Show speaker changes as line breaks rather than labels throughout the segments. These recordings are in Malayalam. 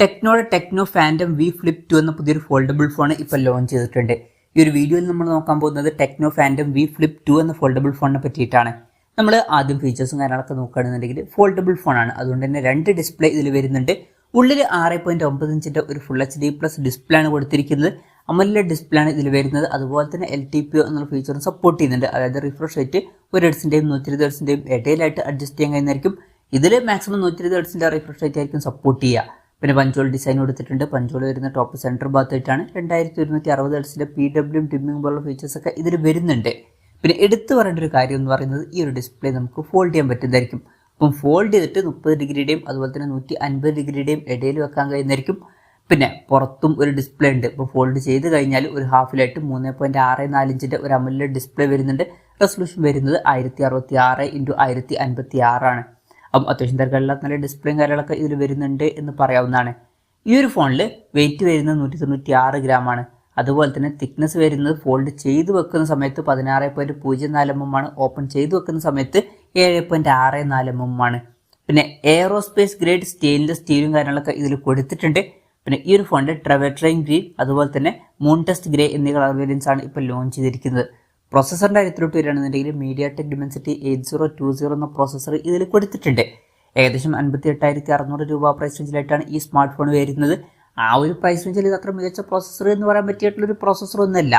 ടെക്നോയുടെ ടെക്നോ ഫാൻറ്റം വി ഫ്ലിപ്പ് 2 എന്ന പുതിയൊരു ഫോൾഡബിൾ ഫോൺ ഇപ്പോൾ ലോഞ്ച് ചെയ്തിട്ടുണ്ട്. ഈ ഒരു വീഡിയോയിൽ നമ്മൾ നോക്കാൻ പോകുന്നത് ടെക്നോ ഫാൻറ്റം വി ഫ്ലിപ്പ് 2 എന്ന ഫോൾഡബിൾ ഫോണിനെ പറ്റിയിട്ടാണ്. നമ്മൾ ആദ്യം ഫീച്ചേഴ്സും കാര്യങ്ങളൊക്കെ നോക്കുകയാണെന്നുണ്ടെങ്കിൽ ഫോൾഡബിൾ ഫോണാണ്, അതുകൊണ്ട് തന്നെ 2 ഡിസ്പ്ലേ ഇതിൽ വരുന്നുണ്ട്. ഉള്ളിൽ 6.9 ഇഞ്ചിൻ്റെ ഒരു ഫുൾ HD പ്ലസ് ഡിസ്പ്ലേ ആണ് കൊടുത്തിരിക്കുന്നത്. AMOLED ഡിസ്പ്ലേ ആണ് ഇതിൽ വരുന്നത്. അതുപോലെ തന്നെ LTPO എന്നുള്ള ഫീച്ചറും സപ്പോർട്ട് ചെയ്യുന്നുണ്ട്. അതായത് റിഫ്രഷ് റേറ്റ് 1 ഹെർട്സിൻ്റെയും 120 ഹെർട്സിൻ്റെയും ഇടയിലായിട്ട് അഡ്ജസ്റ്റ് ചെയ്യാൻ കഴിയുന്നതായിരിക്കും. ഇതിൽ മാക്സിമം 120 ഹെർട്സിൻ്റെ റിഫ്രഷ് റേറ്റ് ആയിരിക്കും സപ്പോർട്ട് ചെയ്യുക. പിന്നെ പഞ്ചോൾ ഡിസൈൻ കൊടുത്തിട്ടുണ്ട്. പഞ്ചോൾ വരുന്ന ടോപ്പ് സെൻറ്റർ ഭാഗത്തായിട്ടാണ്. 2160 ഹെർട്സിൻ്റെ PWM ഡിമ്മിംഗ് പോലുള്ള ഫീച്ചേഴ്സൊക്കെ ഇതിൽ വരുന്നുണ്ട്. പിന്നെ എടുത്തു പറയേണ്ട ഒരു കാര്യം എന്ന് പറയുന്നത് ഈ ഒരു ഡിസ്പ്ലേ നമുക്ക് ഫോൾഡ് ചെയ്യാൻ പറ്റുന്നതായിരിക്കും. അപ്പം ഫോൾഡ് ചെയ്തിട്ട് 30 ഡിഗ്രിയുടെയും അതുപോലെ തന്നെ 150 ഡിഗ്രിയുടെയും ഇടയിൽ വെക്കാൻ കഴിയുന്നതായിരിക്കും. പിന്നെ പുറത്തും ഒരു ഡിസ്പ്ലേ ഉണ്ട്. ഇപ്പോൾ ഫോൾഡ് ചെയ്ത് കഴിഞ്ഞാൽ ഒരു ഹാഫിലായിട്ട് 3.64 ഇഞ്ചിൻ്റെ ഒരു AMOLED ഡിസ്പ്ലേ വരുന്നുണ്ട്. റെസൊല്യൂഷൻ വരുന്നത് 1066x1056 ആണ്. അപ്പം അത്യാവശ്യം തിരക്കുകളില്ലാത്ത നല്ല ഡിസ്പ്ലേയും കാര്യങ്ങളൊക്കെ ഇതിൽ വരുന്നുണ്ട് എന്ന് പറയാവുന്നതാണ്. ഈ ഒരു ഫോണിൽ വെയിറ്റ് വരുന്നത് 196 ഗ്രാമാണ്. അതുപോലെ തന്നെ തിക്നെസ് വരുന്നത് ഫോൾഡ് ചെയ്ത് വെക്കുന്ന സമയത്ത് 16.04 mm ആണ്. ഓപ്പൺ ചെയ്ത് വെക്കുന്ന സമയത്ത് 7.64 mm ആണ്. പിന്നെ എയറോസ്പേസ് ഗ്രേഡ് സ്റ്റെയിൻലെസ് സ്റ്റീലും കാര്യങ്ങളൊക്കെ ഇതിൽ കൊടുത്തിട്ടുണ്ട്. പിന്നെ ഈ ഒരു ഫോണിൻ്റെ ട്രൈൻ ഗ്രീൻ അതുപോലെ തന്നെ മൂൺ ടെസ്റ്റ് ഗ്രേ എന്നീ കളർ വേരിയൻസ് ആണ് ഇപ്പോൾ ലോഞ്ച് ചെയ്തിരിക്കുന്നത്. പ്രോസസ്സറിൻ്റെ കാര്യത്തിലോട്ട് വരികയാണെന്നുണ്ടെങ്കിൽ MediaTek Dimensity 8020 എന്ന പ്രോസസ്സർ ഇതിൽ കൊടുത്തിട്ടുണ്ട്. ഏകദേശം 58,600 രൂപ പ്രൈസ് റേഞ്ചിലായിട്ടാണ് ഈ സ്മാർട്ട് ഫോൺ വരുന്നത്. ആ ഒരു പ്രൈസ് റേഞ്ചിൽ ഇത് അത്ര മികച്ച പ്രോസസ്സർ എന്ന് പറയാൻ പറ്റിയിട്ടുള്ളൊരു പ്രോസസ്സർ ഒന്നുമല്ല.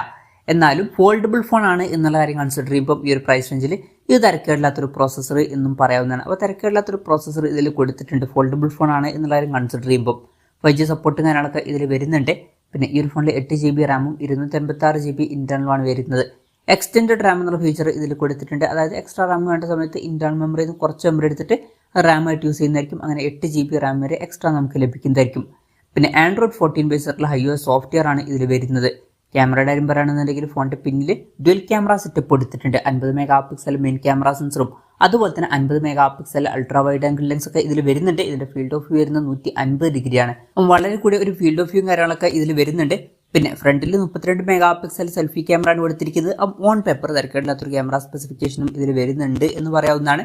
എന്നാലും ഫോൾഡബിൾ ഫോണാണ് എന്നുള്ള കാര്യം കൺസിഡർ ചെയ്യുമ്പോൾ ഈ ഒരു പ്രൈസ് റേഞ്ചിൽ ഇത് തിരക്കേടില്ലാത്തൊരു പ്രോസസ്സർ എന്നും പറയാവുന്നതാണ്. അപ്പോൾ തിരക്കേടില്ലാത്തൊരു പ്രോസസ്സർ ഇതിൽ കൊടുത്തിട്ടുണ്ട്. ഫോൾഡബിൾ ഫോണാണ് എന്നുള്ള കാര്യം കൺസിഡർ ചെയ്യുമ്പോൾ 5G സപ്പോർട്ടും കാര്യങ്ങളൊക്കെ ഇതിൽ വരുന്നുണ്ട്. പിന്നെ ഈ ഒരു ഫോണിൽ 8 GB റാമും 256 GB ഇൻറ്റേർണലുമാണ് വരുന്നത്. എക്സ്റ്റെൻഡഡ് റാം എന്നുള്ള ഫീച്ചർ ഇതിൽ കൊടുത്തിട്ടുണ്ട്. അതായത് എക്സ്ട്രാ റാം വേണ്ട സമയത്ത് ഇൻറ്റേർണൽ മെമ്മറിയിൽ നിന്ന് കുറച്ച് മെമ്മറി എടുത്തിട്ട് റാമായിട്ട് യൂസ് ചെയ്യുന്നതായിരിക്കും. അങ്ങനെ 8 GB റാം വരെ എക്സ്ട്രാ നമുക്ക് ലഭിക്കുന്നതായിരിക്കും. പിന്നെ Android 14 ബേസിലുള്ള iOS സോഫ്റ്റ്വെയർ ആണ് ഇതിൽ വരുന്നത്. ക്യാമറയുടെ കാര്യം പറയുകയാണെന്നുണ്ടെങ്കിൽ ഫോണിൻ്റെ പിന്നിൽ ഡ്യുവൽ ക്യാമറ സെറ്റപ്പ് കൊടുത്തിട്ടുണ്ട്. 50 മെഗാ പിക്സൽ മെയിൻ ക്യാമറ സെൻസറും അതുപോലെ തന്നെ 50 mega pixel ultra wide angle lens ഒക്കെ ഇതിൽ വരുന്നുണ്ട്. ഇതിൻ്റെ ഫീൽഡ് ഓഫ് വ്യൂ വരുന്നത് 150 ഡിഗ്രിയാണ്. വളരെ കൂടി ഒരു ഫീൽഡ് ഓഫ് വ്യൂ കാര്യങ്ങളൊക്കെ ഇതിൽ വരുന്നുണ്ട്. പിന്നെ ഫ്രണ്ടിൽ 32 മെഗാ പിക്സൽ സെൽഫി ക്യാമറ ആണ് കൊടുത്തിരിക്കുന്നത്. ഓൺ പേപ്പർ തിരക്കേടില്ലാത്തൊരു ക്യാമറ സ്പെസിഫിക്കേഷനും ഇതിൽ വരുന്നുണ്ട് എന്ന് പറയാവുന്നതാണ്.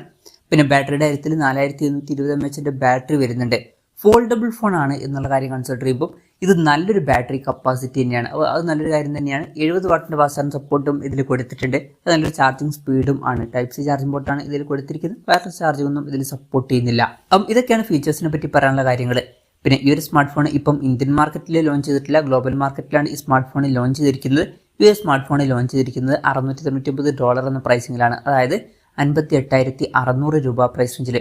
പിന്നെ ബാറ്ററിയുടെ കാര്യത്തിൽ 4220 mAh ബാറ്ററി വരുന്നുണ്ട്. ഫോൾഡബിൾ ഫോൺ ആണ് എന്നുള്ള കാര്യം കൺസിഡർ ചെയ്യുമ്പോൾ ഇത് നല്ലൊരു ബാറ്ററി കപ്പാസിറ്റി തന്നെയാണ്. അത് നല്ലൊരു കാര്യം തന്നെയാണ്. 70 വാട്ടിൻ്റെ ഫാസ്റ്റ് ചാർജിംഗ് സപ്പോർട്ടും ഇതിൽ കൊടുത്തിട്ടുണ്ട്. അത് നല്ലൊരു ചാർജിങ് സ്പീഡും ആണ്. Type-C ചാർജിംഗ് പോർട്ടാണ് ഇതിൽ കൊടുത്തിരിക്കുന്നത്. വയർലെസ് ചാർജിംഗ് ഒന്നും ഇതിൽ സപ്പോർട്ട് ചെയ്യുന്നില്ല. അപ്പം ഇതൊക്കെയാണ് ഫീച്ചേഴ്സിനെ പറ്റി പറയാനുള്ള കാര്യങ്ങൾ. പിന്നെ ഈ ഒരു സ്മാർട്ട് ഫോൺ ഇപ്പം ഇന്ത്യൻ മാർക്കറ്റിൽ ലോഞ്ച് ചെയ്തിട്ടില്ല, ഗ്ലോബൽ മാർക്കറ്റിലാണ് ഈ സ്മാർട്ട് ഫോൺ ലോഞ്ച് ചെയ്തിരിക്കുന്നത്. ഈ ഒരു സ്മാർട്ട് ഫോൺ ലോഞ്ച് ചെയ്തിരിക്കുന്നത് $699 എന്ന പ്രൈസിങ്ങിലാണ്. അതായത് 58,600 രൂപ പ്രൈസ് റേഞ്ചിൽ.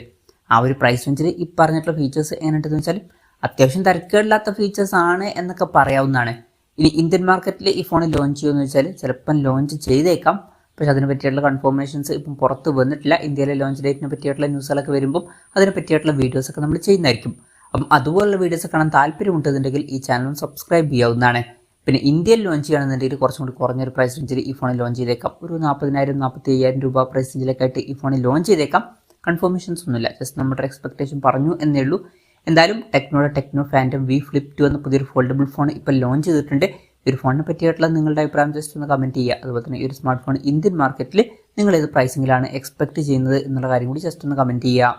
ആ ഒരു പ്രൈസ് റേഞ്ചിൽ ഈ പറഞ്ഞിട്ടുള്ള ഫീച്ചേഴ്സ് എങ്ങനെയുണ്ടെന്ന് വെച്ചാൽ അത്യാവശ്യം തിരക്കേടില്ലാത്ത ഫീച്ചേഴ്സ് ആണ് എന്നൊക്കെ പറയാവുന്നതാണ്. ഇനി ഇന്ത്യൻ മാർക്കറ്റിൽ ഈ ഫോൺ ലോഞ്ച് ചെയ്യുമെന്ന് വെച്ചാൽ ചിലപ്പം ലോഞ്ച് ചെയ്തേക്കാം. പക്ഷേ അതിനെ പറ്റിയിട്ടുള്ള കൺഫർമേഷൻസ് ഇപ്പം പുറത്ത് വന്നിട്ടില്ല. ഇന്ത്യയിലെ ലോഞ്ച് ഡേറ്റിനെ പറ്റിയിട്ടുള്ള ന്യൂസുകളൊക്കെ വരുമ്പം അതിനെ പറ്റിയിട്ടുള്ള വീഡിയോസൊക്കെ നമ്മൾ ചെയ്യുന്നതായിരിക്കും. അപ്പം അതുപോലുള്ള വീഡിയോസ് കാണാൻ താല്പര്യമുണ്ടെന്നുണ്ടെങ്കിൽ ഈ ചാനൽ സബ്സ്ക്രൈബ് ചെയ്യാവുന്നതാണ്. പിന്നെ ഇന്ത്യയിൽ ലോഞ്ച് ചെയ്യുകയാണെന്നുണ്ടെങ്കിൽ കുറച്ചും കൂടി കുറഞ്ഞൊരു പ്രൈസ് റേഞ്ചിൽ ഈ ഫോണിൽ ലോഞ്ച് ചെയ്തേക്കാം. ഒരു 40,000-45,000 രൂപ പ്രൈസ് റേഞ്ചിലേക്കായിട്ട് ഈ ഫോണിൽ ലോഞ്ച് ചെയ്തേക്കാം. കൺഫർമേഷൻസ് ഒന്നുമില്ല, ജസ്റ്റ് നമ്മുടെ എക്സ്പെക്ടേഷൻ പറഞ്ഞു എന്നേ ഉള്ളൂ. എന്തായാലും ടെക്നോയുടെ ടെക്നോ ഫാൻറ്റം വി ഫ്ലിപ്പ് 2 എന്ന പുതിയൊരു ഫോൾഡബിൾ ഫോൺ ഇപ്പോൾ ലോഞ്ച് ചെയ്തിട്ടുണ്ട്. ഈ ഒരു ഫോണിനെ പറ്റിയിട്ടുള്ള നിങ്ങളുടെ അഭിപ്രായം ജസ്റ്റ് ഒന്ന് കമൻറ്റ് ചെയ്യുക. അതുപോലെ തന്നെ ഈ ഒരു സ്മാർട്ട് ഫോൺ ഇന്ത്യൻ മാർക്കറ്റിൽ നിങ്ങൾ ഏത് പ്രൈസിങ്ങിലാണ് എക്സ്പെക്ട് ചെയ്യുന്നത് എന്നുള്ള കാര്യം കൂടി ജസ്റ്റ് ഒന്ന് കമൻറ്റ് ചെയ്യുക.